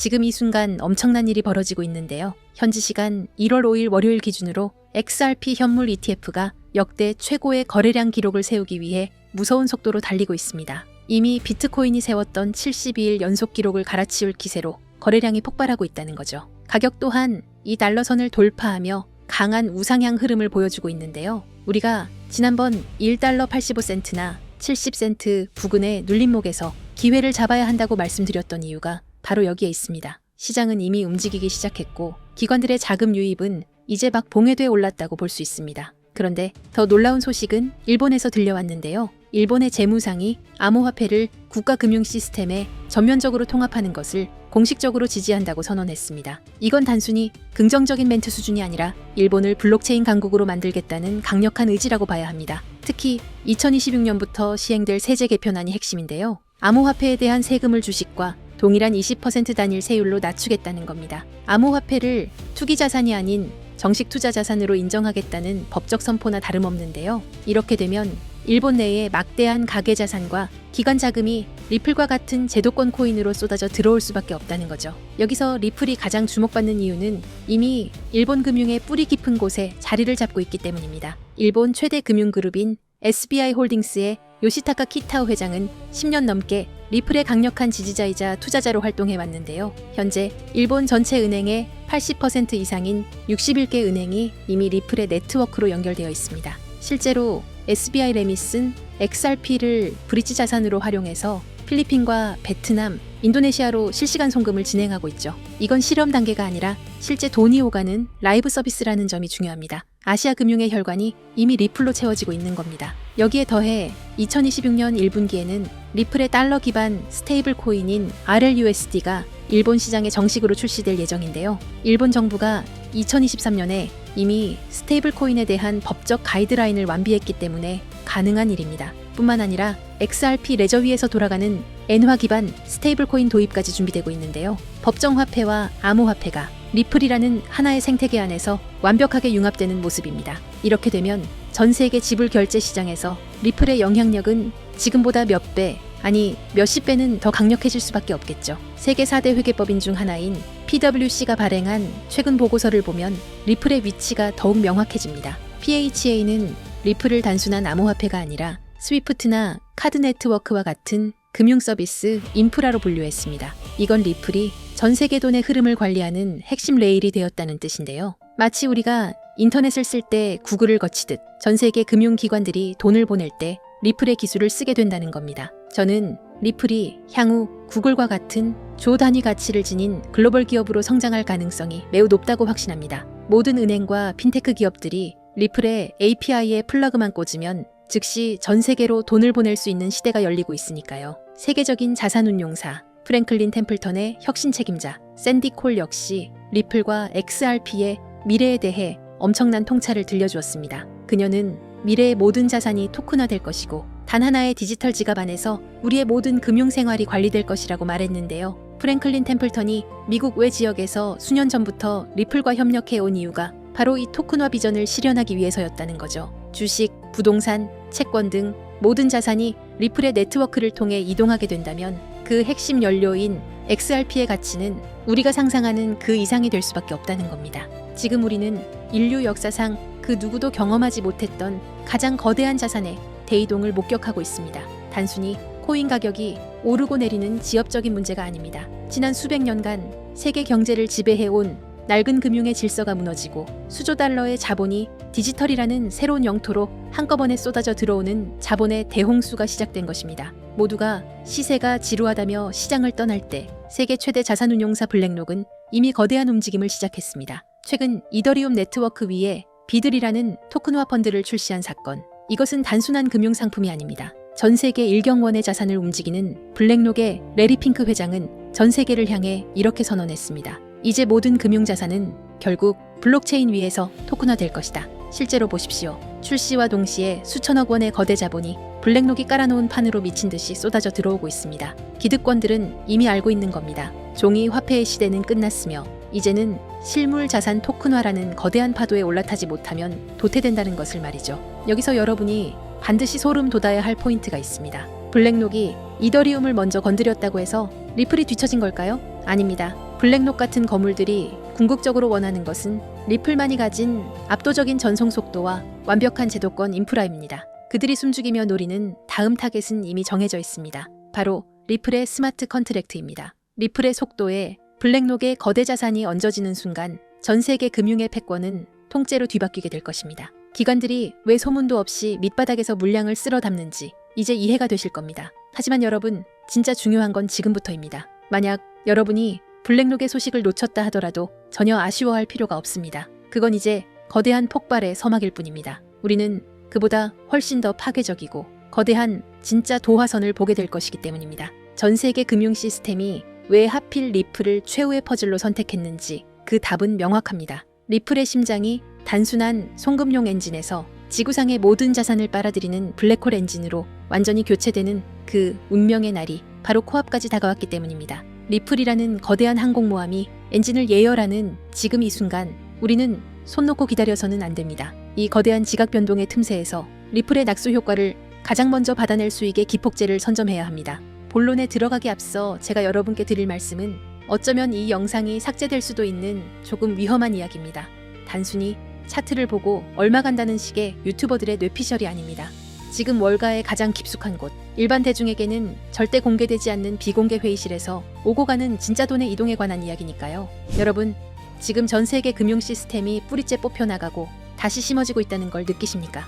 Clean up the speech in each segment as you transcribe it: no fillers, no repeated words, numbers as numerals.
지금 이 순간 엄청난 일이 벌어지고 있는데요. 현지 시간 1월 5일 월요일 기준으로 XRP 현물 ETF가 역대 최고의 거래량 기록을 세우기 위해 무서운 속도로 달리고 있습니다. 이미 비트코인이 세웠던 72일 연속 기록을 갈아치울 기세로 거래량이 폭발하고 있다는 거죠. 가격 또한 이 달러선을 돌파하며 강한 우상향 흐름을 보여주고 있는데요. 우리가 지난번 1달러 85센트나 70센트 부근의 눌림목에서 기회를 잡아야 한다고 말씀드렸던 이유가 바로 여기에 있습니다. 시장은 이미 움직이기 시작했고 기관들의 자금 유입은 이제 막 봉회돼 올랐다고 볼 수 있습니다. 그런데 더 놀라운 소식은 일본에서 들려왔는데요. 일본의 재무상이 암호화폐를 국가금융 시스템에 전면적으로 통합하는 것을 공식적으로 지지한다고 선언했습니다. 이건 단순히 긍정적인 멘트 수준이 아니라 일본을 블록체인 강국으로 만들겠다는 강력한 의지라고 봐야 합니다. 특히 2026년부터 시행될 세제 개편안이 핵심인데요. 암호화폐에 대한 세금을 주식과 동일한 20% 단일 세율로 낮추겠다는 겁니다. 암호화폐를 투기자산이 아닌 정식 투자자산으로 인정하겠다는 법적 선포나 다름없는데요. 이렇게 되면 일본 내에 막대한 가계자산과 기관 자금이 리플과 같은 제도권 코인으로 쏟아져 들어올 수밖에 없다는 거죠. 여기서 리플이 가장 주목받는 이유는 이미 일본 금융의 뿌리 깊은 곳에 자리를 잡고 있기 때문입니다. 일본 최대 금융그룹인 SBI 홀딩스의 요시타카 키타오 회장은 10년 넘게 리플의 강력한 지지자이자 투자자로 활동해 왔는데요. 현재 일본 전체 은행의 80% 이상인 61개 은행이 이미 리플의 네트워크로 연결되어 있습니다. 실제로 SBI 레미스는 XRP를 브릿지 자산으로 활용해서 필리핀과 베트남, 인도네시아로 실시간 송금을 진행하고 있죠. 이건 실험 단계가 아니라 실제 돈이 오가는 라이브 서비스라는 점이 중요합니다. 아시아 금융의 혈관이 이미 리플로 채워지고 있는 겁니다. 여기에 더해 2026년 1분기에는 리플의 달러 기반 스테이블 코인인 RLUSD가 일본 시장에 정식으로 출시될 예정인데요. 일본 정부가 2023년에 이미 스테이블 코인에 대한 법적 가이드라인을 완비했기 때문에 가능한 일입니다. 뿐만 아니라 XRP 레저 위에서 돌아가는 엔화 기반 스테이블 코인 도입까지 준비되고 있는데요. 법정 화폐와 암호화폐가 리플이라는 하나의 생태계 안에서 완벽하게 융합되는 모습입니다. 이렇게 되면 전 세계 지불 결제 시장에서 리플의 영향력은 지금보다 몇 배, 아니 몇십 배는 더 강력해질 수밖에 없겠죠. 세계 4대 회계법인 중 하나인 PwC가 발행한 최근 보고서를 보면 리플의 위치가 더욱 명확해집니다. PHA는 리플을 단순한 암호화폐가 아니라 스위프트나 카드 네트워크와 같은 금융 서비스 인프라로 분류했습니다. 이건 리플이 전 세계 돈의 흐름을 관리하는 핵심 레일이 되었다는 뜻인데요. 마치 우리가 인터넷을 쓸 때 구글을 거치듯 전 세계 금융기관들이 돈을 보낼 때 리플의 기술을 쓰게 된다는 겁니다. 저는 리플이 향후 구글과 같은 조 단위 가치를 지닌 글로벌 기업으로 성장할 가능성이 매우 높다고 확신합니다. 모든 은행과 핀테크 기업들이 리플의 API에 플러그만 꽂으면 즉시 전 세계로 돈을 보낼 수 있는 시대가 열리고 있으니까요. 세계적인 자산운용사 프랭클린 템플턴의 혁신 책임자 샌디 콜 역시 리플과 XRP의 미래에 대해 엄청난 통찰을 들려주었습니다. 그녀는 미래의 모든 자산이 토큰화될 것이고 단 하나의 디지털 지갑 안에서 우리의 모든 금융생활이 관리될 것이라고 말했는데요. 프랭클린 템플턴이 미국 외 지역에서 수년 전부터 리플과 협력해온 이유가 바로 이 토큰화 비전을 실현하기 위해서였다는 거죠. 주식, 부동산, 채권 등 모든 자산이 리플의 네트워크를 통해 이동하게 된다면 그 핵심 연료인 XRP의 가치는 우리가 상상하는 그 이상이 될 수밖에 없다는 겁니다. 지금 우리는 인류 역사상 그 누구도 경험하지 못했던 가장 거대한 자산의 대이동을 목격하고 있습니다. 단순히 코인 가격이 오르고 내리는 지엽적인 문제가 아닙니다. 지난 수백 년간 세계 경제를 지배해온 낡은 금융의 질서가 무너지고 수조 달러의 자본이 디지털이라는 새로운 영토로 한꺼번에 쏟아져 들어오는 자본의 대홍수가 시작된 것입니다. 모두가 시세가 지루하다며 시장을 떠날 때 세계 최대 자산운용사 블랙록은 이미 거대한 움직임을 시작했습니다. 최근 이더리움 네트워크 위에 비들이라는 토큰화 펀드를 출시한 사건. 이것은 단순한 금융상품이 아닙니다. 전 세계 1경원의 자산을 움직이는 블랙록의 레리 핑크 회장은 전 세계를 향해 이렇게 선언했습니다. 이제 모든 금융자산은 결국 블록체인 위에서 토큰화될 것이다. 실제로 보십시오. 출시와 동시에 수천억 원의 거대 자본이 블랙록이 깔아놓은 판으로 미친 듯이 쏟아져 들어오고 있습니다. 기득권들은 이미 알고 있는 겁니다. 종이 화폐의 시대는 끝났으며 이제는 실물 자산 토큰화라는 거대한 파도에 올라타지 못하면 도태된다는 것을 말이죠. 여기서 여러분이 반드시 소름 돋아야 할 포인트가 있습니다. 블랙록이 이더리움을 먼저 건드렸다고 해서 리플이 뒤처진 걸까요? 아닙니다. 블랙록 같은 거물들이 궁극적으로 원하는 것은 리플만이 가진 압도적인 전송 속도와 완벽한 제도권 인프라입니다. 그들이 숨죽이며 노리는 다음 타겟은 이미 정해져 있습니다. 바로 리플의 스마트 컨트랙트입니다. 리플의 속도에 블랙록의 거대 자산이 얹어지는 순간 전 세계 금융의 패권은 통째로 뒤바뀌게 될 것입니다. 기관들이 왜 소문도 없이 밑바닥에서 물량을 쓸어 담는지 이제 이해가 되실 겁니다. 하지만 여러분, 진짜 중요한 건 지금부터입니다. 만약 여러분이 블랙록의 소식을 놓쳤다 하더라도 전혀 아쉬워할 필요가 없습니다. 그건 이제 거대한 폭발의 서막일 뿐입니다. 우리는 그보다 훨씬 더 파괴적이고 거대한 진짜 도화선을 보게 될 것이기 때문입니다. 전 세계 금융 시스템이 왜 하필 리플을 최후의 퍼즐로 선택했는지 그 답은 명확합니다. 리플의 심장이 단순한 송금용 엔진에서 지구상의 모든 자산을 빨아들이는 블랙홀 엔진으로 완전히 교체되는 그 운명의 날이 바로 코앞까지 다가왔기 때문입니다. 리플이라는 거대한 항공모함이 엔진을 예열하는 지금 이 순간 우리는 손 놓고 기다려서는 안 됩니다. 이 거대한 지각 변동의 틈새에서 리플의 낙수 효과를 가장 먼저 받아낼 수 있게 기폭제를 선점해야 합니다. 본론에 들어가기 앞서 제가 여러분께 드릴 말씀은 어쩌면 이 영상이 삭제될 수도 있는 조금 위험한 이야기입니다. 단순히 차트를 보고 얼마 간다는 식의 유튜버들의 뇌피셜이 아닙니다. 지금 월가의 가장 깊숙한 곳, 일반 대중에게는 절대 공개되지 않는 비공개 회의실에서 오고 가는 진짜 돈의 이동에 관한 이야기니까요. 여러분, 지금 전 세계 금융 시스템이 뿌리째 뽑혀나가고 다시 심어지고 있다는 걸 느끼십니까?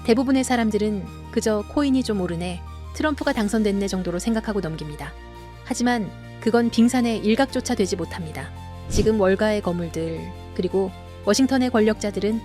대부분의 사람들은 그저 코인이 좀 오르네, 트럼프가 당선됐네 정도로 생각하고 넘깁니다. 하지만 그건 빙산의 일각조차 되지 못합니다. 지금 월가의 거물들, 그리고 워싱턴의 권력자들은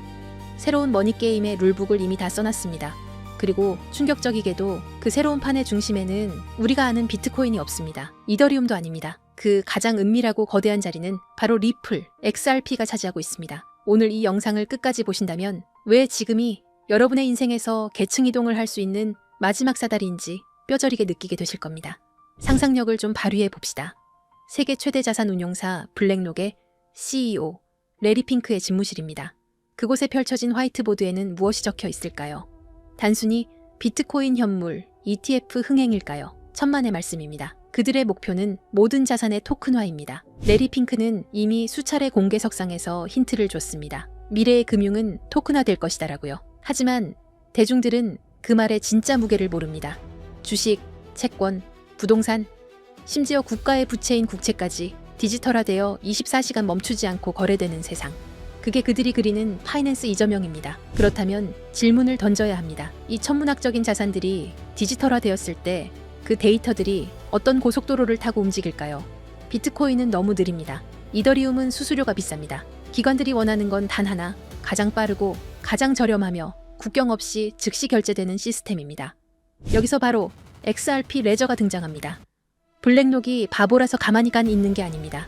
새로운 머니게임의 룰북을 이미 다 써놨습니다. 그리고 충격적이게도 그 새로운 판의 중심에는 우리가 아는 비트코인이 없습니다. 이더리움도 아닙니다. 그 가장 은밀하고 거대한 자리는 바로 리플, XRP가 차지하고 있습니다. 오늘 이 영상을 끝까지 보신다면 왜 지금이 여러분의 인생에서 계층 이동을 할 수 있는 마지막 사다리인지 뼈저리게 느끼게 되실 겁니다. 상상력을 좀 발휘해 봅시다. 세계 최대 자산 운용사 블랙록의 CEO 레리 핑크의 집무실입니다. 그곳에 펼쳐진 화이트보드에는 무엇이 적혀 있을까요? 단순히 비트코인 현물, ETF 흥행일까요? 천만의 말씀입니다. 그들의 목표는 모든 자산의 토큰화입니다. 레리 핑크는 이미 수차례 공개석상에서 힌트를 줬습니다. 미래의 금융은 토큰화될 것이다라고요. 하지만 대중들은 그 말의 진짜 무게를 모릅니다. 주식, 채권, 부동산, 심지어 국가의 부채인 국채까지 디지털화되어 24시간 멈추지 않고 거래되는 세상. 그게 그들이 그리는 파이낸스 이저명입니다. 그렇다면 질문을 던져야 합니다. 이 천문학적인 자산들이 디지털화되었을 때 그 데이터들이 어떤 고속도로를 타고 움직일까요? 비트코인은 너무 느립니다. 이더리움은 수수료가 비쌉니다. 기관들이 원하는 건 단 하나, 가장 빠르고 가장 저렴하며 국경 없이 즉시 결제되는 시스템입니다. 여기서 바로 XRP 레저가 등장합니다. 블랙록이 바보라서 가만히 있는 게 아닙니다.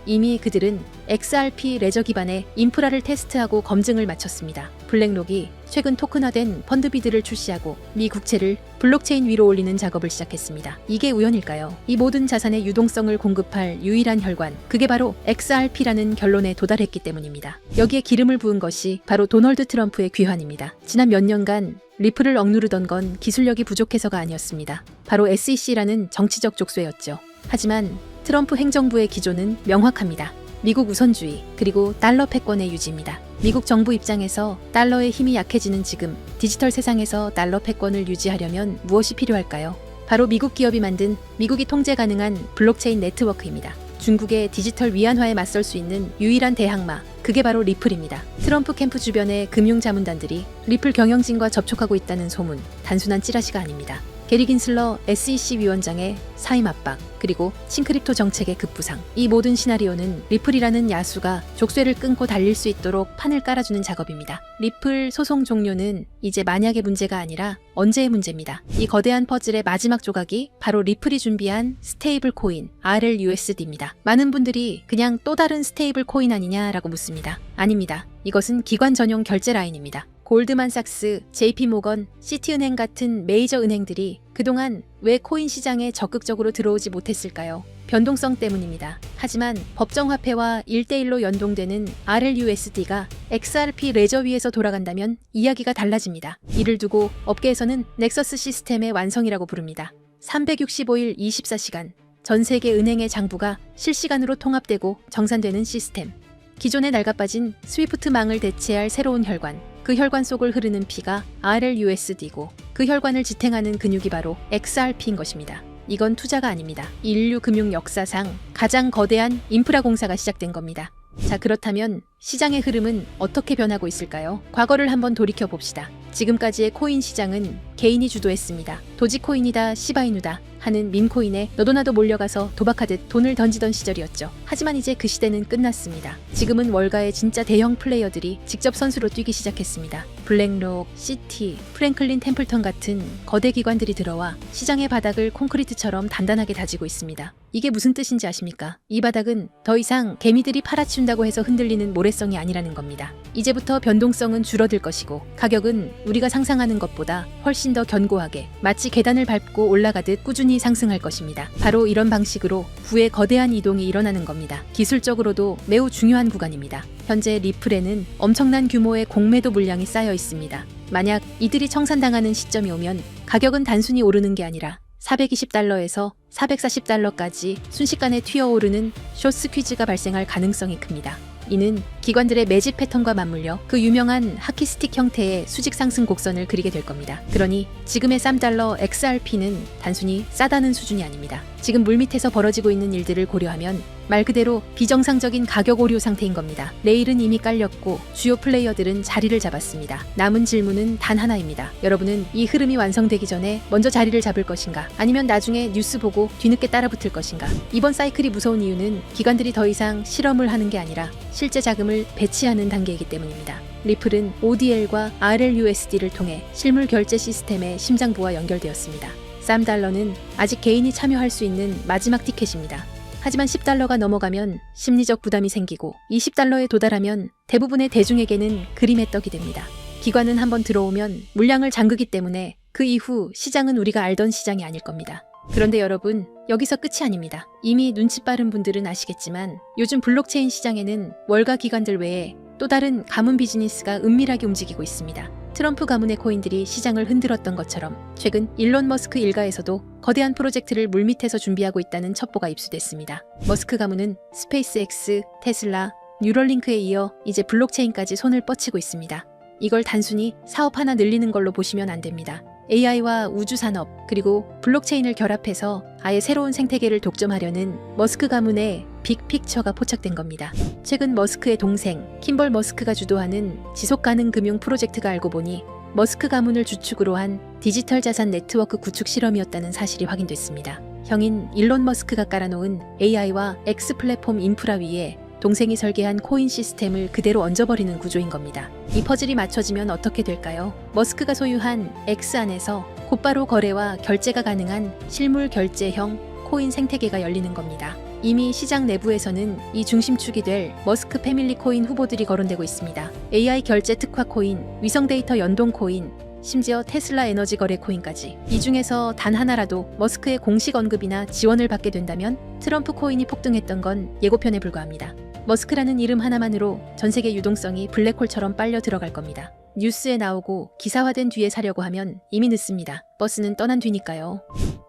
이미 그들은 XRP 레저 기반의 인프라를 테스트하고 검증을 마쳤습니다. 블랙록이 최근 토큰화된 펀드비드를 출시하고 미 국채를 블록체인 위로 올리는 작업을 시작했습니다. 이게 우연일까요? 이 모든 자산의 유동성을 공급할 유일한 혈관, 그게 바로 XRP라는 결론에 도달했기 때문입니다. 여기에 기름을 부은 것이 바로 도널드 트럼프의 귀환입니다. 지난 몇 년간 리플을 억누르던 건 기술력이 부족해서가 아니었습니다. 바로 SEC라는 정치적 족쇄였죠. 하지만 트럼프 행정부의 기조는 명확합니다. 미국 우선주의, 그리고 달러 패권의 유지입니다. 미국 정부 입장에서 달러의 힘이 약해지는 지금 디지털 세상에서 달러 패권을 유지하려면 무엇이 필요할까요? 바로 미국 기업이 만든 미국이 통제 가능한 블록체인 네트워크입니다. 중국의 디지털 위안화에 맞설 수 있는 유일한 대항마, 그게 바로 리플입니다. 트럼프 캠프 주변의 금융자문단들이 리플 경영진과 접촉하고 있다는 소문, 단순한 찌라시가 아닙니다. 게리 긴슬러 SEC 위원장의 사임 압박, 그리고 싱크립토 정책의 급부상, 이 모든 시나리오는 리플이라는 야수가 족쇄를 끊고 달릴 수 있도록 판을 깔아주는 작업입니다. 리플 소송 종료는 이제 만약의 문제가 아니라 언제의 문제입니다. 이 거대한 퍼즐의 마지막 조각이 바로 리플이 준비한 스테이블 코인 RLUSD입니다. 많은 분들이 그냥 또 다른 스테이블 코인 아니냐라고 묻습니다. 아닙니다. 이것은 기관 전용 결제 라인입니다. 골드만삭스, JP모건, 시티은행 같은 메이저 은행들이 그동안 왜 코인 시장에 적극적으로 들어오지 못했을까요? 변동성 때문입니다. 하지만 법정화폐와 1대1로 연동되는 RLUSD가 XRP 레저 위에서 돌아간다면 이야기가 달라집니다. 이를 두고 업계에서는 넥서스 시스템의 완성이라고 부릅니다. 365일 24시간 전 세계 은행의 장부가 실시간으로 통합되고 정산되는 시스템. 기존에 낡아빠진 스위프트망을 대체할 새로운 혈관. 그 혈관 속을 흐르는 피가 RLUSD고 그 혈관을 지탱하는 근육이 바로 XRP인 것입니다. 이건 투자가 아닙니다. 인류 금융 역사상 가장 거대한 인프라 공사가 시작된 겁니다. 자, 그렇다면 시장의 흐름은 어떻게 변하고 있을까요? 과거를 한번 돌이켜 봅시다. 지금까지의 코인 시장은 개인이 주도했습니다. 도지코인이다, 시바이누다 하는 밈코인에 너도 나도 몰려가서 도박하듯 돈을 던지던 시절이었죠. 하지만 이제 그 시대는 끝났습니다. 지금은 월가의 진짜 대형 플레이어들이 직접 선수로 뛰기 시작했습니다. 블랙록, 시티, 프랭클린 템플턴 같은 거대 기관들이 들어와 시장의 바닥을 콘크리트처럼 단단하게 다지고 있습니다. 이게 무슨 뜻인지 아십니까? 이 바닥은 더 이상 개미들이 팔아치운다고 해서 흔들리는 모래성이 아니라는 겁니다. 이제부터 변동성은 줄어들 것이고 가격은 우리가 상상하는 것보다 훨씬 더 견고하게 마치 계단을 밟고 올라가듯 꾸준히 상승할 것입니다. 바로 이런 방식으로 후에 거대한 이동이 일어나는 겁니다. 기술적으로도 매우 중요한 구간입니다. 현재 리플에는 엄청난 규모의 공매도 물량이 쌓여 있습니다. 만약 이들이 청산당하는 시점이 오면 가격은 단순히 오르는 게 아니라 $420에서 $440까지 순식간에 튀어오르는 숏스퀴즈가 발생할 가능성이 큽니다. 이는 기관들의 매집 패턴과 맞물려 그 유명한 하키스틱 형태의 수직 상승 곡선을 그리게 될 겁니다. 그러니 지금의 $3 XRP는 단순히 싸다는 수준이 아닙니다. 지금 물밑에서 벌어지고 있는 일들을 고려하면 말 그대로 비정상적인 가격 오류 상태인 겁니다. 레일은 이미 깔렸고 주요 플레이어들은 자리를 잡았습니다. 남은 질문은 단 하나입니다. 여러분은 이 흐름이 완성되기 전에 먼저 자리를 잡을 것인가? 아니면 나중에 뉴스 보고 뒤늦게 따라붙을 것인가? 이번 사이클이 무서운 이유는 기관들이 더 이상 실험을 하는 게 아니라 실제 자금을 배치하는 단계이기 때문입니다. 리플은 ODL과 RLUSD를 통해 실물 결제 시스템의 심장부와 연결되었습니다. $3는 아직 개인이 참여할 수 있는 마지막 티켓입니다. 하지만 $10가 넘어가면 심리적 부담이 생기고 $20에 도달하면 대부분의 대중에게는 그림의 떡이 됩니다. 기관은 한번 들어오면 물량을 잠그기 때문에 그 이후 시장은 우리가 알던 시장이 아닐 겁니다. 그런데 여러분, 여기서 끝이 아닙니다. 이미 눈치 빠른 분들은 아시겠지만 요즘 블록체인 시장에는 월가 기관들 외에 또 다른 가문 비즈니스가 은밀하게 움직이고 있습니다. 트럼프 가문의 코인들이 시장을 흔들었던 것처럼 최근 일론 머스크 일가에서도 거대한 프로젝트를 물밑에서 준비하고 있다는 첩보가 입수됐습니다. 머스크 가문은 스페이스X, 테슬라, 뉴럴링크에 이어 이제 블록체인까지 손을 뻗치고 있습니다. 이걸 단순히 사업 하나 늘리는 걸로 보시면 안 됩니다. AI와 우주산업 그리고 블록체인을 결합해서 아예 새로운 생태계를 독점하려는 머스크 가문의 빅픽처가 포착된 겁니다. 최근 머스크의 동생 킴벌 머스크가 주도하는 지속가능 금융 프로젝트가 알고 보니 머스크 가문을 주축으로 한 디지털 자산 네트워크 구축 실험이었다는 사실이 확인됐습니다. 형인 일론 머스크가 깔아놓은 AI와 X 플랫폼 인프라 위에 동생이 설계한 코인 시스템을 그대로 얹어버리는 구조인 겁니다. 이 퍼즐이 맞춰지면 어떻게 될까요? 머스크가 소유한 X 안에서 곧바로 거래와 결제가 가능한 실물 결제형 코인 생태계가 열리는 겁니다. 이미 시장 내부에서는 이 중심축이 될 머스크 패밀리 코인 후보들이 거론되고 있습니다. AI 결제 특화 코인, 위성 데이터 연동 코인, 심지어 테슬라 에너지 거래 코인까지. 이 중에서 단 하나라도 머스크의 공식 언급이나 지원을 받게 된다면 트럼프 코인이 폭등했던 건 예고편에 불과합니다. 머스크라는 이름 하나만으로 전 세계 유동성이 블랙홀처럼 빨려 들어갈 겁니다. 뉴스에 나오고 기사화된 뒤에 사려고 하면 이미 늦습니다. 버스는 떠난 뒤니까요.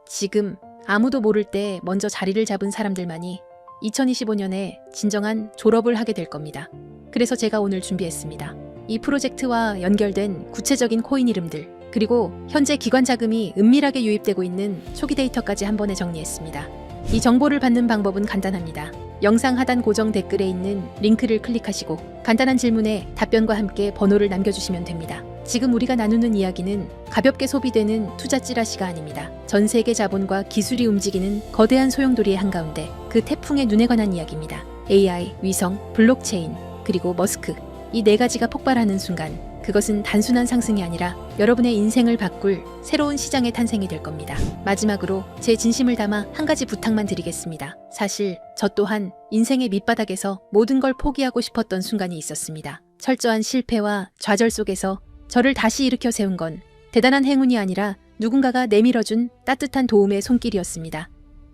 지금 아무도 모를 때 먼저 자리를 잡은 사람들만이 2025년에 진정한 졸업을 하게 될 겁니다. 그래서 제가 오늘 준비했습니다. 이 프로젝트와 연결된 구체적인 코인 이름들, 그리고 현재 기관 자금이 은밀하게 유입되고 있는 초기 데이터까지 한 번에 정리했습니다. 이 정보를 받는 방법은 간단합니다. 영상 하단 고정 댓글에 있는 링크를 클릭하시고 간단한 질문에 답변과 함께 번호를 남겨주시면 됩니다. 지금 우리가 나누는 이야기는 가볍게 소비되는 투자 찌라시가 아닙니다. 전 세계 자본과 기술이 움직이는 거대한 소용돌이의 한가운데 그 태풍의 눈에 관한 이야기입니다. AI, 위성, 블록체인, 그리고 머스크, 이 네 가지가 폭발하는 순간 그것은 단순한 상승이 아니라 여러분의 인생을 바꿀 새로운 시장의 탄생이 될 겁니다. 마지막으로 제 진심을 담아 한 가지 부탁만 드리겠습니다. 사실 저 또한 인생의 밑바닥에서 모든 걸 포기하고 싶었던 순간이 있었습니다. 철저한 실패와 좌절 속에서 저를 다시 일으켜 세운 건 대단한 행운이 아니라 누군가가 내밀어준 따뜻한 도움의 손길이었습니다.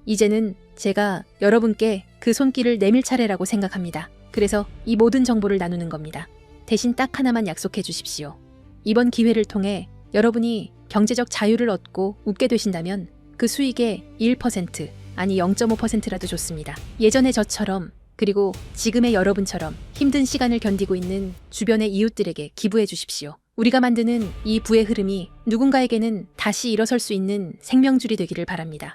이제는 제가 여러분께 그 손길을 내밀 차례라고 생각합니다. 그래서 이 모든 정보를 나누는 겁니다. 대신 딱 하나만 약속해 주십시오. 이번 기회를 통해 여러분이 경제적 자유를 얻고 웃게 되신다면 그 수익의 1%, 아니 0.5%라도 좋습니다. 예전의 저처럼 그리고 지금의 여러분처럼 힘든 시간을 견디고 있는 주변의 이웃들에게 기부해 주십시오. 우리가 만드는 이 부의 흐름이 누군가에게는 다시 일어설 수 있는 생명줄이 되기를 바랍니다.